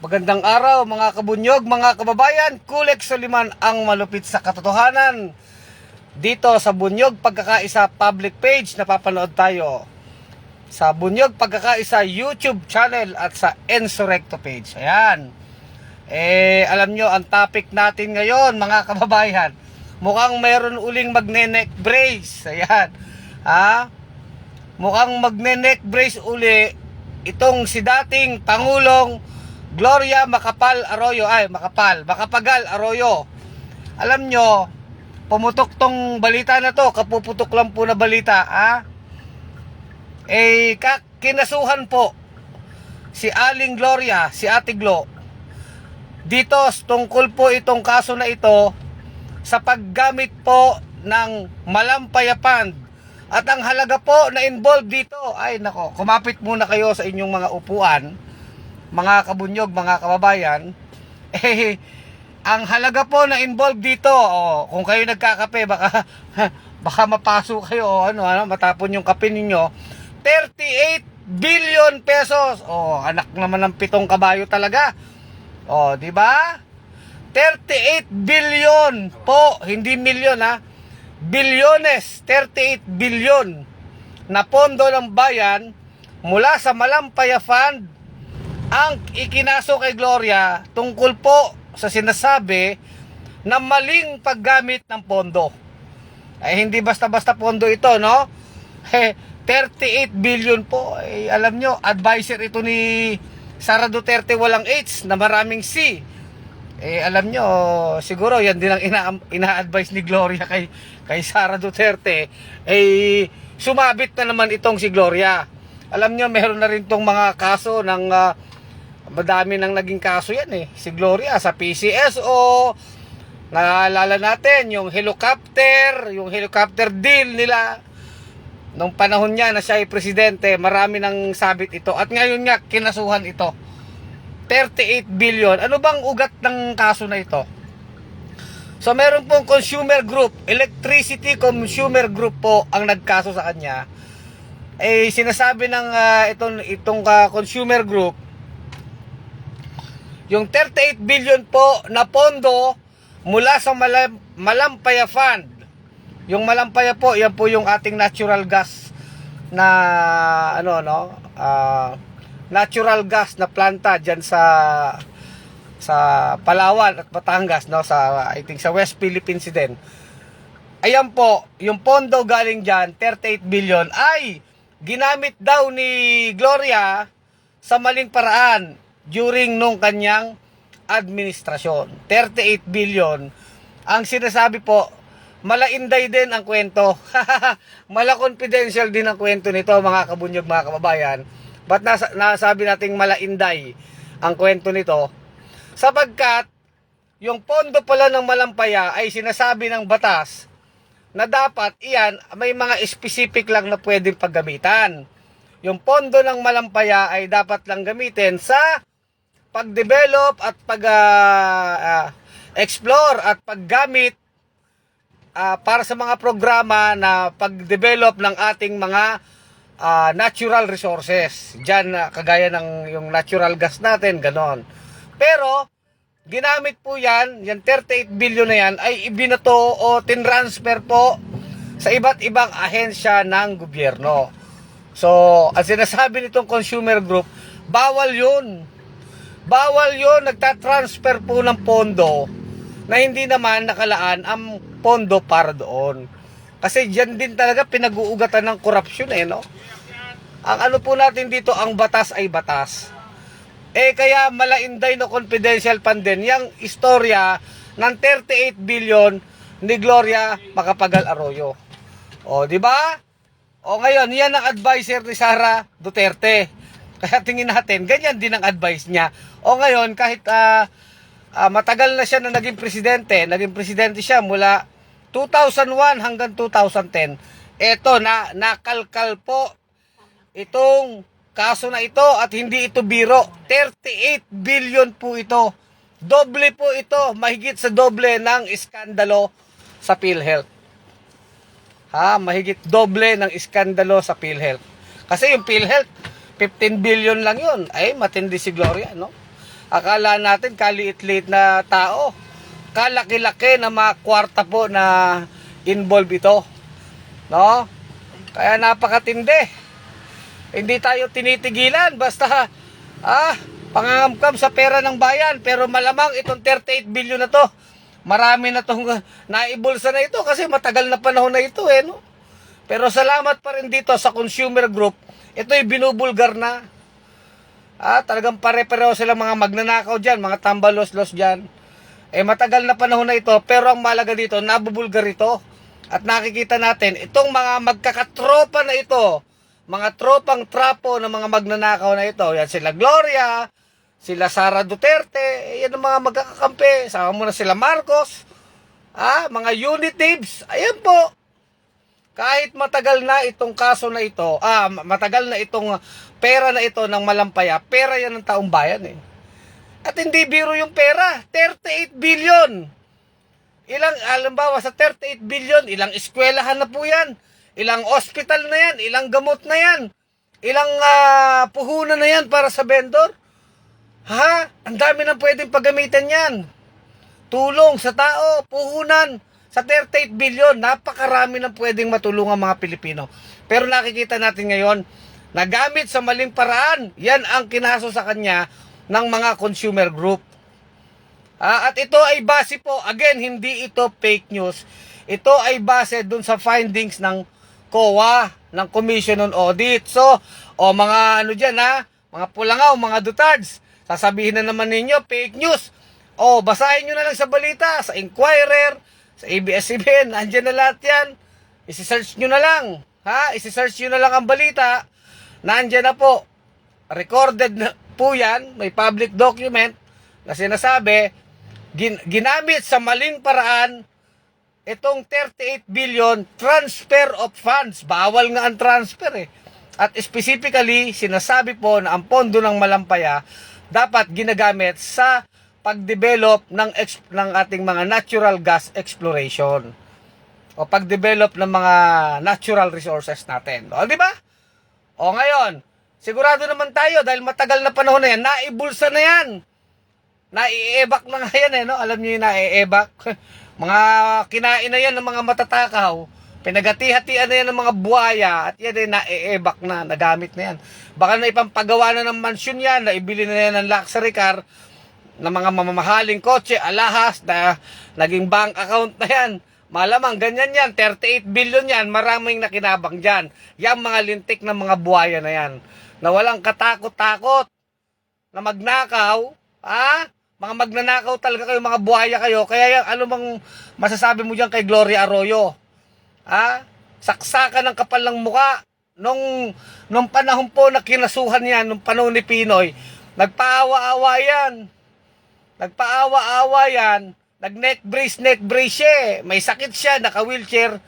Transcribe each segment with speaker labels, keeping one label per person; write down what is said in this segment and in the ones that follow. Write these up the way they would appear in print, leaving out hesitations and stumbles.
Speaker 1: Magandang araw mga kabunyog, mga kababayan. Kulek Soliman ang malupit sa katotohanan. Dito sa Bunyog Pagkakaisa public page, napapanood tayo. Sa Bunyog Pagkakaisa YouTube channel at sa Ensurecto page. Ayan. Alam nyo, ang topic natin ngayon mga kababayan, mukhang mayroon uling magne-neck brace. Ayan. Mukhang magne-neck brace uli itong si dating Pangulong Gloria Macapagal Arroyo. Alam nyo, pumutok tong balita na to, kapuputok lang po na balita, kinasuhan po si Aling Gloria, si Ate Glo, dito tungkol po itong kaso na ito sa paggamit po ng Malampaya Fund. At ang halaga po na involved dito, ay nako, kumapit muna kayo sa inyong mga upuan, mga kabunyog, mga kababayan. Ang halaga po na involved dito, kung kayo nagkakape, baka mapasok kayo, matapon yung kape ninyo, 38 billion pesos. Anak naman ng 7 kabayo talaga. Di ba? 38 billion po, hindi milyon bilyones, 38 billion na pondo ng bayan mula sa Malampaya Fund ang ikinaso kay Gloria tungkol po sa sinasabi na maling paggamit ng pondo. Hindi basta-basta pondo ito, no? 38 billion po. Alam nyo, advisor ito ni Sara Duterte walang H na maraming C. Alam nyo, siguro yan din ang ina-advise ni Gloria kay Sara Duterte. Sumabit na naman itong si Gloria. Alam nyo, meron na rin tong mga kaso ng madami nang naging kaso yan si Gloria sa PCSO. Naalala natin yung helicopter deal nila nung panahon niya na siya ay presidente. Marami nang sabit ito at ngayon nga kinasuhan ito, 38 billion. Ano bang ugat ng kaso na ito? So meron pong consumer group, Electricity Consumer Group po ang nagkaso sa kanya. Sinasabi ng itong consumer group, yung 38 billion po na pondo mula sa Malampaya Fund. Yung Malampaya po, yan po yung ating natural gas na natural gas na planta diyan sa Palawan at Batangas, I think sa West Philippines din. Ayan po, yung pondo galing diyan, 38 billion ay ginamit daw ni Gloria sa maling paraan during nung kanyang administrasyon. 38 billion. Ang sinasabi po, malainday din ang kwento. Mala confidential din ang kwento nito mga kabunyog, mga kababayan. Ba't nasabi nating malainday ang kwento nito? Sapagkat yung pondo pala ng Malampaya ay sinasabi ng batas na dapat iyan may mga specific lang na pwedeng paggamitan. Yung pondo ng Malampaya ay dapat lang gamitin sa pag-develop at pag-explore at paggamit para sa mga programa na pag-develop ng ating mga natural resources. Diyan kagaya ng yung natural gas natin, ganon. Pero ginamit po yan 38 billion na yan ay ibinato o tinransfer po sa iba't ibang ahensya ng gobyerno. So, ang sinasabi nitong consumer group, bawal yun. Bawal yun, nagtatransfer po ng pondo na hindi naman nakalaan ang pondo para doon. Kasi dyan din talaga pinag-uugatan ng korupsyon no? Ang ano po natin dito, ang batas ay batas. Kaya malainday na confidential fund din yung istorya ng 38 billion ni Gloria Macapagal Arroyo. Di ba? Ngayon, yan ang advisor ni Sara Duterte. Kaya tingin natin, ganyan din ang advice niya. Ngayon, kahit matagal na siya na naging presidente siya mula 2001 hanggang 2010. Ito, nakalkal po itong kaso na ito at hindi ito biro. 38 billion po ito. Doble po ito, mahigit sa doble ng iskandalo sa PhilHealth. Mahigit doble ng iskandalo sa PhilHealth. Kasi yung PhilHealth, 15 billion lang yun. Matindi si Gloria, no? Akala natin kaliit-liit na tao. Kalaki-laki na mga kwarta po na involved ito. No? Kaya napakatindi. Hindi tayo tinitigilan basta pangangamkam sa pera ng bayan. Pero malamang itong 38 billion na to, marami na itong naibulsa na ito kasi matagal na panahon na ito no? Pero salamat pa rin dito sa consumer group, ito'y binubulgar na. Talagang pare-pareho sila mga magnanakaw dyan, mga tambalos-los dyan. Matagal na panahon na ito, pero ang malaga dito, nabubulgar ito. At nakikita natin, itong mga magkakatropa na ito, mga tropang trapo ng mga magnanakaw na ito, yan sila Gloria, sila Sara Duterte, yan ang mga magkakakampi, sama mo na sila Marcos, mga unit thieves, ayan po. Kahit matagal na itong kaso na ito, matagal na itong pera na ito ng Malampaya, pera yan ng taong bayan At hindi biro yung pera, 38 billion. Halimbawa sa 38 billion, ilang eskwelahan na po yan. Ilang ospital na yan, ilang gamot na yan, ilang puhunan na yan para sa vendor. Ang dami nang pwedeng paggamitan yan. Tulong sa tao, puhunan, sa 38 billion, napakarami nang pwedeng matulungan mga Pilipino. Pero nakikita natin ngayon, nagamit sa maling paraan, yan ang kinaso sa kanya ng mga consumer group. At ito ay base po, again, hindi ito fake news. Ito ay base dun sa findings ng COA, ng Commission on Audit. So, mga dyan mga pulangaw, mga dutards, sasabihin na naman ninyo, fake news. Basahin nyo na lang sa balita, sa Inquirer, sa ABS-CBN, andyan na lahat yan. Isi-search nyo na lang. Isi-search nyo na lang ang balita. Nandyan na po. Recorded na po yan. May public document na sinasabi, ginamit sa maling paraan itong 38 billion transfer of funds. Bawal nga ang transfer At specifically, sinasabi po na ang pondo ng Malampaya dapat ginagamit sa pag-develop ng ating mga natural gas exploration o pag-develop ng mga natural resources natin. Di ba? Ngayon, sigurado naman tayo dahil matagal na panahon na yan, naibulsa na yan. Naiebak na nga yan Alam niyo yung naiebak? Mga kinain na yan ng mga matatakaw. Pinagati-hatian na yan ng mga buhaya at yan ay naiebak na, nagamit na yan. Baka na ipampagawa na ng mansyon yan, naibili na yan ng luxury car, ng mga mamamahaling kotse, alahas, na naging bank account na yan. Malamang ganyan yan, 38 billion yan, maraming nakinabang dyan. Yang mga lintik ng mga buhaya na yan, na walang katakot-takot, na magnakaw, mga magnanakaw talaga kayo, mga buhaya kayo. Kaya yan, ano bang masasabi mo dyan kay Gloria Arroyo? Saksakan ng kapal ng muka. Nung panahon po na kinasuhan yan, nung panahon ni Pinoy, nagpaawa-awa yan. Nag-neck brace siya. May sakit siya, naka-wheelchair.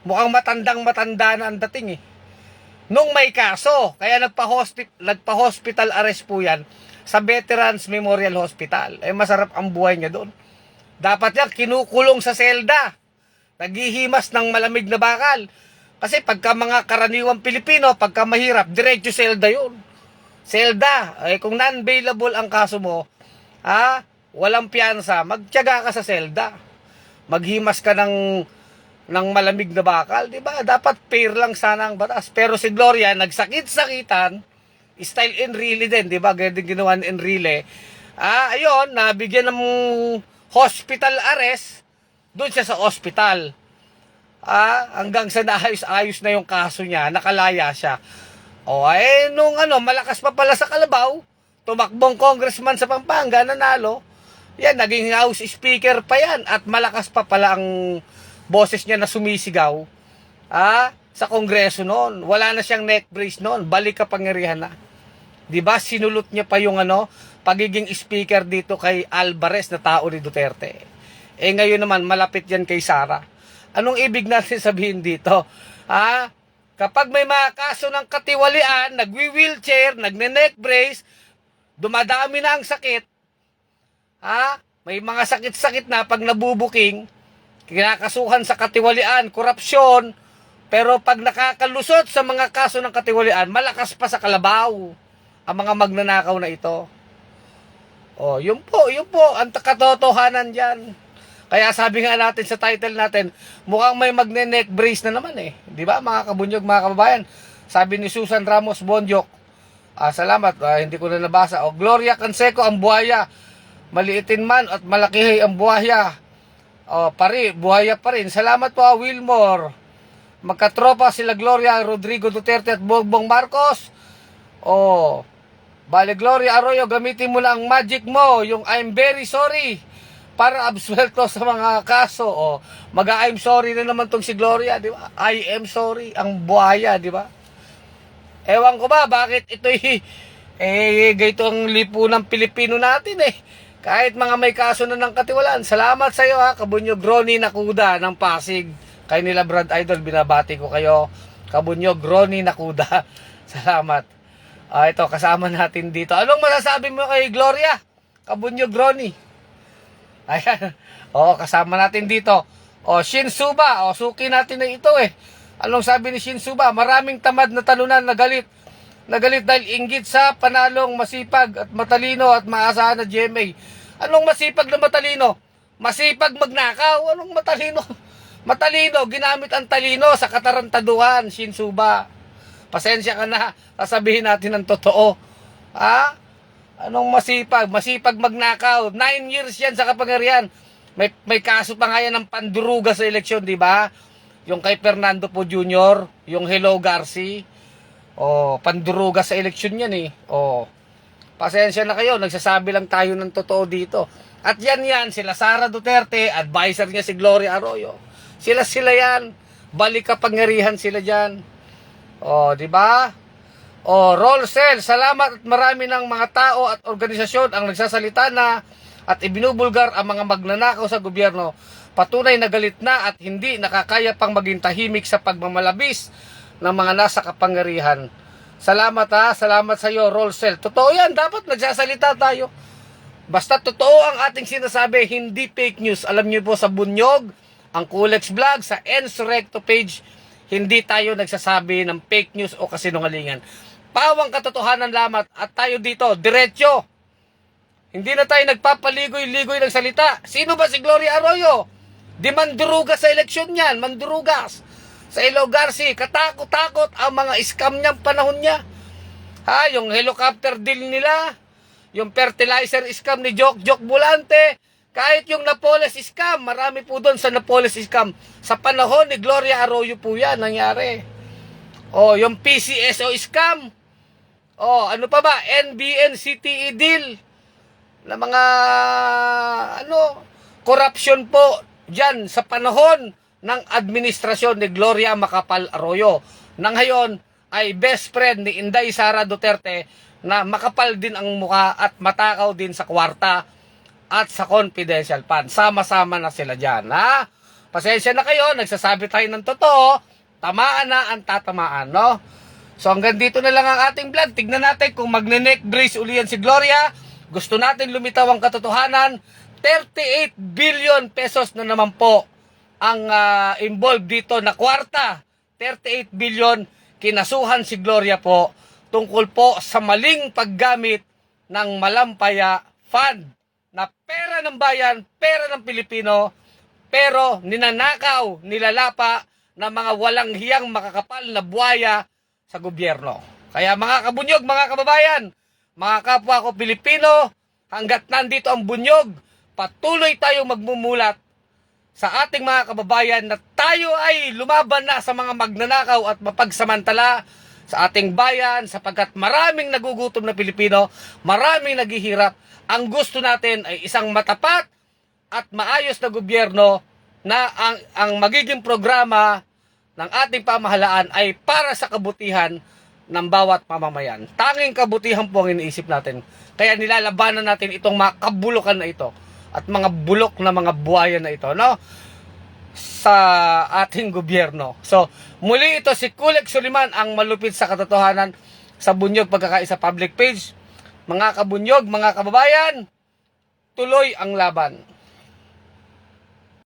Speaker 1: Mukhang matandang-matanda na ang dating Nung may kaso, kaya nagpa-hospital arrest po yan sa Veterans Memorial Hospital. Masarap ang buhay niya doon. Dapat yan, kinukulong sa selda. Naghihimas ng malamig na bakal. Kasi pagka mga karaniwang Pilipino, pagka mahirap, diretso selda yun. Selda. Kung non-bailable ang kaso mo, walang piyansa, magtiyaga ka sa selda. Maghimas ka ng malamig na bakal, di ba? Dapat fair lang sana ang batas. Pero si Gloria, nagsakit-sakitan, style Enrile din, di ba? Ganyan din ginawa ni Enrile. Ayun, nabigyan ng hospital arrest, doon siya sa hospital. Hanggang sa naayos-ayos na yung kaso niya, nakalaya siya. Nung malakas pa pala sa kalabaw, tumakbong congressman sa Pampanga, nanalo. Yan, naging house speaker pa yan. At malakas pa pala ang boses niya na sumisigaw. Sa kongreso noon. Wala na siyang neck brace noon. Balik kapangyarihan na. Diba, sinulot niya pa yung pagiging speaker dito kay Alvarez na tao ni Duterte. Ngayon naman, malapit yan kay Sara. Anong ibig natin sabihin dito? Kapag may mga kaso ng katiwalian, nagwi-wheelchair, nagne-neck brace, dumadami na ang sakit, may mga sakit-sakit na pag nabubuking, kinakasuhan sa katiwalian, korupsyon, pero pag nakakalusot sa mga kaso ng katiwalian, malakas pa sa kalabaw ang mga magnanakaw na ito. Oh, yun po, ang katotohanan dyan. Kaya sabi nga natin sa title natin, mukhang may magne-neck brace na naman eh. Di ba mga kabunyog, mga kababayan? Sabi ni Susan Ramos Bonjok, salamat, hindi ko na nabasa. O, Gloria Canseco, ang buhaya. Maliitin man at malaki ang buhaya. O, buhaya pa rin. Salamat po, Wilmore. Magkatropa sila Gloria, Rodrigo Duterte at Bongbong Marcos. O, bale Gloria Arroyo, gamitin mo na ang magic mo, yung I'm very sorry, para absuelto sa mga kaso. O, I'm sorry na naman tong si Gloria, di ba? I am sorry, ang buhaya, di ba? Ewan ko ba, bakit ito'y gayto ang lipunang Pilipino natin eh. Kahit mga may kaso na ng katiwalaan. Salamat sa iyo ha, Kabunyog Ronnie Nakuda ng Pasig. Kay nila Brad Idol, binabati ko kayo. Kabunyog Ronnie Nakuda. Salamat. Ito, kasama natin dito. Anong masasabi mo kay Gloria? Kabunyog Ronnie. Ayan. Kasama natin dito. Shin Suba. Suki natin na ito eh. Anong sabi ni Shin Suba? Maraming tamad na talunan na galit. Nagalit dahil inggit sa panalong masipag at matalino at maasahan na GMA. Anong masipag na matalino? Masipag magnakaw. Anong matalino? Matalino, ginamit ang talino sa katarantaduhan, Shin Suba. Pasensya ka na, sasabihin natin ang totoo. Ha? Anong masipag? Masipag magnakaw. 9 years yan sa kapangyarihan. May kaso pa nga yan ng panduruga sa eleksyon, di ba? Yung kay Fernando Po Jr., yung Hello Garci. Panduruga sa eleksyon yan eh. Pasensya na kayo, nagsasabi lang tayo ng totoo dito. At yan, sila Sara Duterte, advisor niya si Gloria Arroyo. Sila yan. Balik kapangyarihan sila dyan. Di ba? Roll cell, salamat at marami ng mga tao at organisasyon ang nagsasalita na at ibinubulgar ang mga magnanakaw sa gobyerno. Patunay na galit na at hindi nakakaya pang maging tahimik sa pagmamalabis ng mga nasa kapangyarihan. Salamat salamat sa iyo, Roll Cell. Totoo yan, dapat nagsasalita tayo. Basta totoo ang ating sinasabi, hindi fake news. Alam niyo po sa Bunyog, ang Kulex Vlog, sa Ensurrecto page, hindi tayo nagsasabi ng fake news o kasinungalingan. Pawang katotohanan lamang at tayo dito, diretso. Hindi na tayo nagpapaligoy-ligoy ng salita. Sino ba si Gloria Arroyo? Di mandurugas sa eleksyon yan, mandurugas. Sa Hello Garci, katakot-takot ang mga scam niyang panahon niya. Yung helicopter deal nila, yung fertilizer scam ni Jok Bulante, kahit yung Napoles scam, marami po doon sa Napoles scam. Sa panahon ni Gloria Arroyo po yan nangyari. Yung PCSO scam. Ano pa ba? NBN CTE deal. Na mga, corruption po dyan sa panahon ng administrasyon ni Gloria Macapagal Arroyo. Nang ngayon ay best friend ni Inday Sara Duterte na makapal din ang mukha at matakaw din sa kwarta at sa confidential fund. Sama-sama na sila dyan. Pasensya na kayo, nagsasabi tayo ng totoo, tamaan na ang tatamaan, no? So hanggang dito na lang ang ating vlog. Tignan natin kung magne-neck brace uli yan si Gloria. Gusto natin lumitaw ang katotohanan. 38 billion pesos na naman po ang involved dito na kwarta. 38 billion kinasuhan si Gloria po tungkol po sa maling paggamit ng Malampaya Fund na pera ng bayan, pera ng Pilipino, pero ninanakaw, nilalapa ng mga walang hiyang makakapal na buhaya sa gobyerno. Kaya mga kabunyog, mga kababayan, mga kapwa ko Pilipino, hanggat nandito ang bunyog, patuloy tayong magmumulat sa ating mga kababayan na tayo ay lumaban na sa mga magnanakaw at mapagsamantala sa ating bayan sapagkat maraming nagugutom na Pilipino, maraming naghihirap. Ang gusto natin ay isang matapat at maayos na gobyerno na ang magiging programa ng ating pamahalaan ay para sa kabutihan ng bawat mamamayan. Tanging kabutihan po ang iniisip natin. Kaya nilalabanan natin itong mga kabulukan na ito at mga bulok na mga buhaya na ito, no? Sa ating gobyerno. So, muli ito si Kulex Suliman, ang malupit sa katotohanan sa Bunyog Pagkakaisa public page. Mga kabunyog, mga kababayan, tuloy ang laban.